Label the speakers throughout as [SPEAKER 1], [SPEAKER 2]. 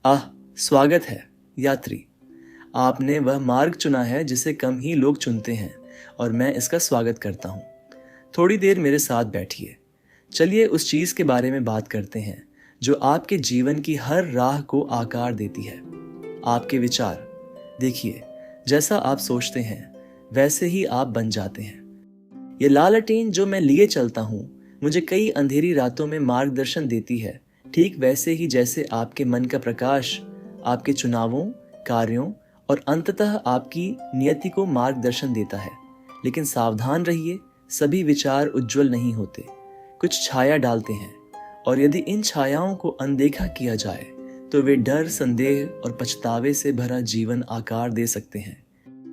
[SPEAKER 1] आह, स्वागत है यात्री। आपने वह मार्ग चुना है जिसे कम ही लोग चुनते हैं और मैं इसका स्वागत करता हूँ। थोड़ी देर मेरे साथ बैठिए। चलिए उस चीज़ के बारे में बात करते हैं जो आपके जीवन की हर राह को आकार देती है। आपके विचार। देखिए, जैसा आप सोचते हैं वैसे ही आप बन जाते हैं। ये लालटेन जो मैं लिए चलता हूँ मुझे कई अंधेरी रातों में मार्गदर्शन देती है, ठीक वैसे ही जैसे आपके मन का प्रकाश आपके चुनावों, कार्यों और अंततः आपकी नियति को मार्गदर्शन देता है। लेकिन सावधान रहिए, सभी विचार उज्जवल नहीं होते, कुछ छाया डालते हैं और यदि इन छायाओं को अनदेखा किया जाए तो वे डर, संदेह और पछतावे से भरा जीवन आकार दे सकते हैं।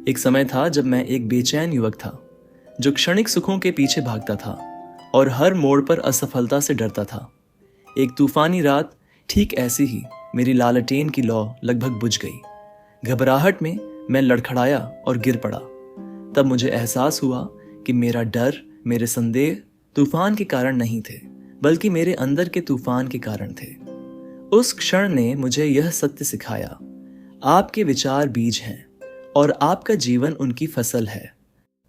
[SPEAKER 1] एक समय था जब मैं एक बेचैन युवक था जो क्षणिक सुखों के पीछे भागता था और हर मोड़ पर असफलता से डरता था। एक तूफानी रात ठीक ऐसी ही मेरी लालटेन की लौ लगभग बुझ गई। घबराहट में मैं लड़खड़ाया और गिर पड़ा। तब मुझे एहसास हुआ कि मेरा डर, मेरे संदेह तूफान के कारण नहीं थे, बल्कि मेरे अंदर के तूफान के कारण थे। उस क्षण ने मुझे यह सत्य सिखाया, आपके विचार बीज हैं और आपका जीवन उनकी फसल है।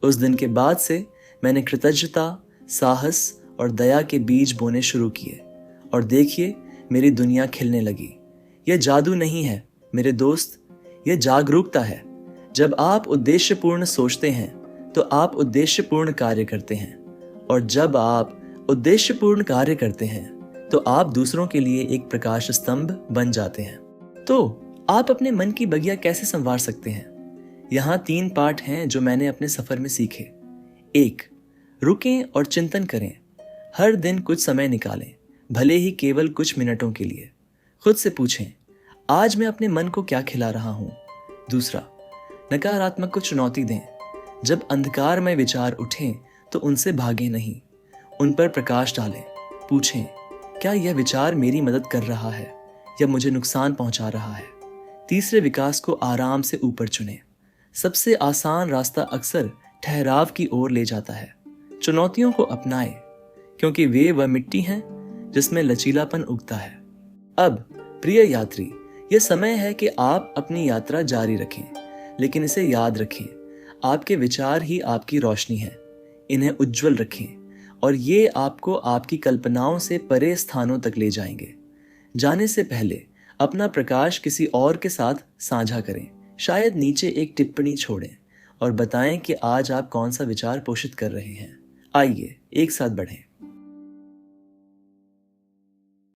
[SPEAKER 1] उस दिन के बाद से मैंने कृतज्ञता, साहस और दया के बीज बोने शुरू किए और देखिए मेरी दुनिया खिलने लगी। यह जादू नहीं है मेरे दोस्त, यह जागरूकता है। जब आप उद्देश्यपूर्ण सोचते हैं तो आप उद्देश्यपूर्ण कार्य करते हैं और जब आप उद्देश्यपूर्ण कार्य करते हैं तो आप दूसरों के लिए एक प्रकाश स्तंभ बन जाते हैं। तो आप अपने मन की बगिया कैसे संवार सकते हैं? यहाँ 3 पाठ हैं जो मैंने अपने सफर में सीखे। 1. रुकें और चिंतन करें। हर दिन कुछ समय निकालें, भले ही केवल कुछ मिनटों के लिए। खुद से पूछें, आज मैं अपने मन को क्या खिला रहा हूँ? 2. नकारात्मक को चुनौती दें। जब अंधकार में विचार उठें तो उनसे भागें नहीं, उन पर प्रकाश डालें। पूछें, क्या यह विचार मेरी मदद कर रहा है या मुझे नुकसान पहुंचा रहा है? 3. विकास को आराम से ऊपर चुनें। सबसे आसान रास्ता अक्सर ठहराव की ओर ले जाता है। चुनौतियों को अपनाएं, क्योंकि वे वह मिट्टी हैं जिसमें लचीलापन उगता है। अब प्रिय यात्री, यह समय है कि आप अपनी यात्रा जारी रखें, लेकिन इसे याद रखें, आपके विचार ही आपकी रोशनी है। इन्हें उज्जवल रखें और ये आपको आपकी कल्पनाओं से परे स्थानों तक ले जाएंगे। जाने से पहले अपना प्रकाश किसी और के साथ साझा करें। शायद नीचे एक टिप्पणी छोड़ें और बताएं कि आज आप कौन सा विचार पोषित कर रहे हैं। आइए एक साथ बढ़ें।